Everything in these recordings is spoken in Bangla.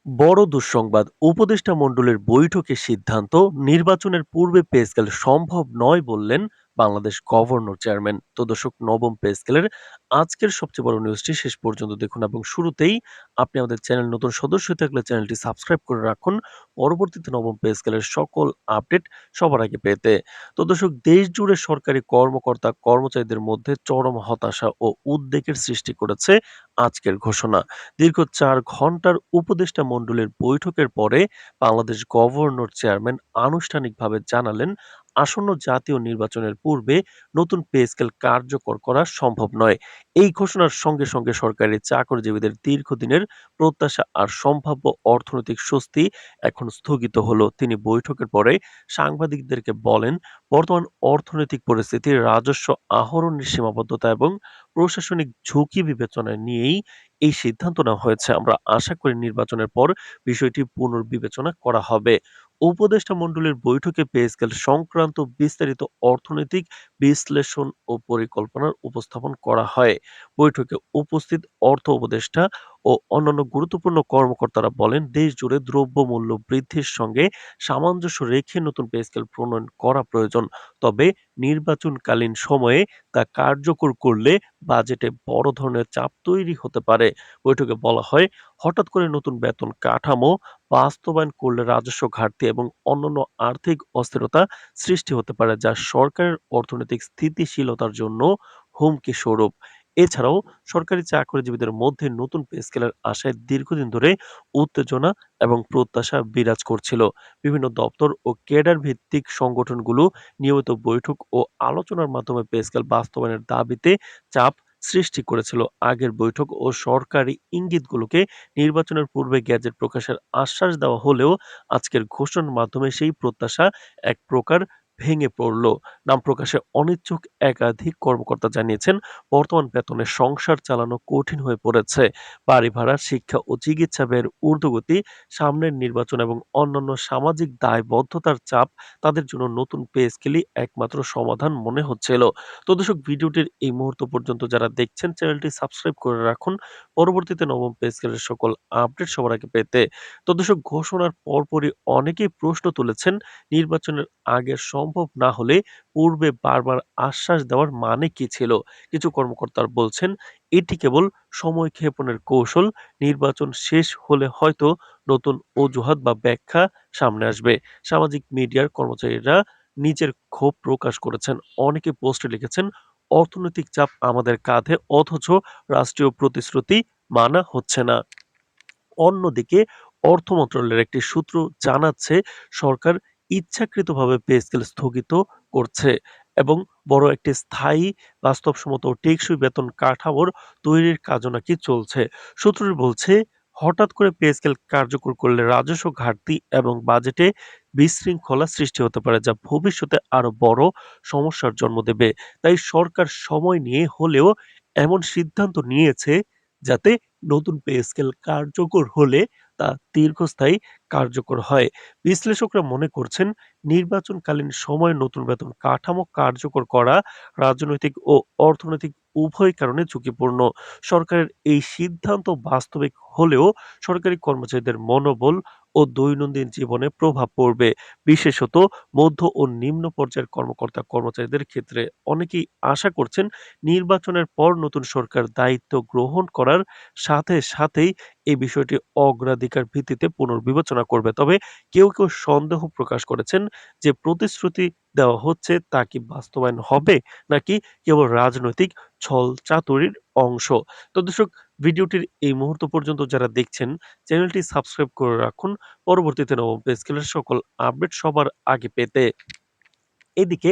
বড় দুঃসংবাদ, উপদেষ্টা মণ্ডলীর বৈঠকে সিদ্ধান্ত নির্বাচনের পূর্বে পে স্কেল সম্ভব নয় বললেন বাংলাদেশ গভর্নর চেয়ারম্যান। তো দর্শক, নবম পে স্কেলের আজকের সবচেয়ে বড় নিউজটি শেষ পর্যন্ত দেখুন এবং শুরুতেই আপনি আমাদের চ্যানেল নতুন সদস্য হয়ে থাকলে চ্যানেলটি সাবস্ক্রাইব করে রাখুন পরবর্তীতে নবম পে স্কেলের সকল আপডেট সবার আগে পেতে। তো দর্শক, দেশ জুড়ে সরকারি কর্মকর্তা কর্মচারীদের মধ্যে চরম হতাশা ও উদ্বেগের সৃষ্টি করেছে আজকের ঘোষণা। দীর্ঘ ৪ ঘন্টার উপদেষ্টা মণ্ডলীর বৈঠকের পরে বাংলাদেশ গভর্নর চেয়ারম্যান আনুষ্ঠানিকভাবে জানালেন, আসন্ন জাতীয় নির্বাচনের পূর্বে নতুন পে স্কেল কার্যকর করা সম্ভব নয়। এই ঘোষণার সঙ্গে সঙ্গে সরকারি চাকরিজীবীদের দীর্ঘদিনের প্রত্যাশা আর সম্ভাব্য অর্থনৈতিক স্বস্তি এখন স্থগিত হলো। তিনি বৈঠকের পরে সাংবাদিকদেরকে বলেন, বর্তমান অর্থনৈতিক পরিস্থিতি, রাজস্ব আহরণের সীমাবদ্ধতা এবং প্রশাসনিক ঝুঁকি বিবেচনায় নিয়েই এই সিদ্ধান্ত নেওয়া হয়েছে। আমরা আশা করি নির্বাচনের পর বিষয়টি পুনর্বিবেচনা করা হবে। উপদেষ্টা মণ্ডলীর বৈঠকে পে স্কেল সংক্রান্ত বিস্তারিত অর্থনৈতিক বিশ্লেষণ ও পরিকল্পনার উপস্থাপন করা হয়। বৈঠকে উপস্থিত অর্থ উপদেষ্টা ও অন্যান্য গুরুত্বপূর্ণ কর্মকর্তারা বলেন, দেশ জুড়ে দ্রব্যমূল্য বৃদ্ধির সঙ্গে সামঞ্জস্য রেখে নতুন পে স্কেল প্রণয়ন করা প্রয়োজন। তবে নির্বাচনকালীন সময়ে তা কার্যকর করলে বাজেটে বড় ধরনের চাপ তৈরি হতে পারে। বৈঠকে বলা হয়, হঠাৎ করে নতুন বেতন কাঠামো বাস্তবায়ন করলে রাজস্ব ঘাটতি এবং অন্যান্য আর্থিক অস্থিরতা সৃষ্টি হতে পারে, যা সরকারের অর্থনৈতিক স্থিতিশীলতার জন্য হুমকি স্বরূপ। এছাড়াও সরকারি চাকরিজীবীদের মধ্যে নতুন পে স্কেলের আশায় দীর্ঘদিন ধরে উত্তেজনা এবং প্রত্যাশা বিরাজ করছিল। বিভিন্ন দপ্তর ও ক্যাডার ভিত্তিক সংগঠনগুলো নিয়মিত বৈঠক ও আলোচনার মাধ্যমে পে স্কেল বাস্তবায়নের দাবিতে চাপ সৃষ্টি করেছিল। আগের বৈঠক ও সরকারি ইঙ্গিতগুলোকে নির্বাচনের পূর্বে গ্যাজেট প্রকাশের আশ্বাস দেওয়া হলেও আজকের ঘোষণার মাধ্যমে সেই প্রত্যাশা এক প্রকার ভেঙে পড়ল। নাম প্রকাশে অনিচ্ছুক একাধিক কর্মকর্তা জানিয়েছেন, বর্তমান বেতনে সংসার চালানো কঠিন হয়ে পড়েছে। বাড়ি ভাড়া, শিক্ষা ও চিকিৎসা ব্যয়ের ঊর্ধ্বগতি, সামনের নির্বাচন এবং অন্যান্য সামাজিক দায়বদ্ধতার চাপ তাদের জন্য নতুন পে স্কেলই একমাত্র সমাধান মনে হচ্ছিল। তো দর্শক, ভিডিওটির এই মুহূর্ত পর্যন্ত যারা দেখছেন চ্যানেলটি সাবস্ক্রাইব করে রাখুন পরবর্তীতে নবম পে স্কেলের সকল আপডেট সবার আগে পেতে। তো দর্শক, ঘোষণার পরপরই অনেকেই প্রশ্ন তুলেছেন, নির্বাচনের আগে সম্ভব না হলে পূর্বে বারবার আশ্বাস দেওয়ার মানে কি ছিল? কিছু কর্মকর্তারা বলছেন, এটি কেবল সময় ক্ষেপণের কৌশল। নির্বাচন শেষ হলে হয়তো নতুন অজুহাত বা ব্যাখ্যা সামনে আসবে। সামাজিক মিডিয়ার কর্মচারীরা নিজের ক্ষোভ প্রকাশ করেছেন। অনেকে পোস্টে লিখেছেন, অর্থনৈতিক চাপ আমাদের কাঁধে, অথচ রাষ্ট্রীয় প্রতিশ্রুতি মানা হচ্ছে না। অন্যদিকে অর্থ মন্ত্রণালয়ের একটি সূত্র জানাচ্ছে, সরকার ইচ্ছাকৃতভাবে পে স্কেল স্থগিত করছে এবং বড় একটি স্থায়ী, বাস্তবসম্মত ও টেকসই বেতন কাঠামোর তৈরির কাজও নাকি চলছে। সূত্রটি বলছে, হঠাৎ করে পে স্কেল কার্যকর করলে রাজস্ব ঘাটতি এবং বাজেটে বিশৃঙ্খলা সৃষ্টি হতে পারে, যা ভবিষ্যতে আরো বড় সমস্যার জন্ম দেবে। তাই সরকার সময় নিয়ে হলেও এমন সিদ্ধান্ত নিয়েছে যাতে নতুন পে স্কেল কার্যকর হলে তা দীর্ঘস্থায়ী কার্যকর হয়। বিশ্লেষকরা মনে করছেন, নির্বাচনকালীন সময়ে নতুন বেতন কাঠামো কার্যকর করা রাজনৈতিক ও অর্থনৈতিক উভয় কারণে ঝুঁকিপূর্ণ। সরকারের এই সিদ্ধান্ত বাস্তবিক হলেও সরকারি কর্মচারীদের মনোবল ও দৈনন্দিন জীবনে প্রভাব পড়বে, বিশেষত মধ্য ও নিম্ন পর্যায়ের কর্মকর্তা কর্মচারীদের ক্ষেত্রে। অনেকেই আশা করছেন, নির্বাচনের পর নতুন সরকার দায়িত্ব গ্রহণ করার সাথে সাথেই এই বিষয়টি অগ্রাধিকার ভিত্তিতে পুনর্বিবেচনা করবে। তবে কেউ সন্দেহ প্রকাশ করেছেন যে প্রতিশ্রুতি দেওয়া হচ্ছে তা কি বাস্তবায়ন হবে নাকি কেবল রাজনৈতিক ছলচাতুরির অংশ। তো দর্শক, ভিডিওটির এই মুহূর্ত পর্যন্ত যারা দেখছেন চ্যানেলটি সাবস্ক্রাইব করে রাখুন পরবর্তীতে নবম পে স্কেলের সকল আপডেট সবার আগে পেতে। এদিকে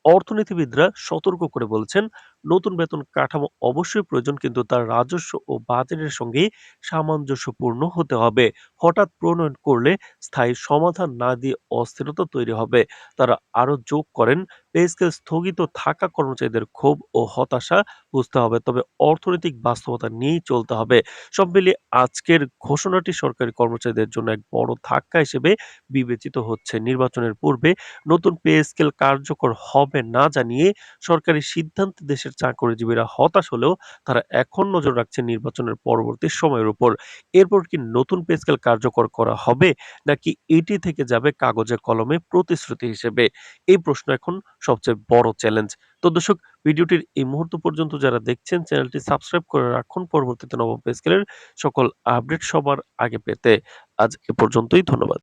অর্থনীতিবিদরা সতর্ক করে বলছেন, নতুন বেতন কাঠামো অবশ্যই প্রয়োজন, কিন্তু তার রাজস্ব ও বাজেটের সঙ্গে সামঞ্জস্যপূর্ণ হতে হবে। হঠাৎ প্রণয়ন করলে স্থায়ী সমাধান না দিয়ে অস্থিরতা তৈরি হবে। তারা আরো যোগ করেন, পে স্কেল স্থগিত থাকা কর্মচারীদের ক্ষোভ ও হতাশা বুঝতে হবে, তবে অর্থনৈতিক বাস্তবতা নিয়েই চলতে হবে। সব মিলিয়ে আজকের ঘোষণাটি সরকারি কর্মচারীদের জন্য এক বড় ধাক্কা হিসেবে বিবেচিত হচ্ছে। নির্বাচনের পূর্বে নতুন পে স্কেল কার্যকর হবে না জানিয়ে সরকারি সিদ্ধান্তে দেশের চাকরিজীবীরা হতাশ হলেও তারা এখন নজর রাখছে নির্বাচনের পরবর্তী সময়ের উপর। এরপর কি নতুন পে স্কেল কার্যকর করা হবে, নাকি এটি থেকে যাবে কাগজে কলমে প্রতিশ্রুতি হিসেবে? এই প্রশ্ন এখন সবচেয়ে বড় চ্যালেঞ্জ। তো দর্শক, ভিডিওটির এই মুহূর্ত পর্যন্ত যারা দেখছেন চ্যানেলটি সাবস্ক্রাইব করে রাখুন পরবর্তীতে নবম পে স্কেলের সকল আপডেট সবার আগে পেতে। আজ এ পর্যন্তই, ধন্যবাদ।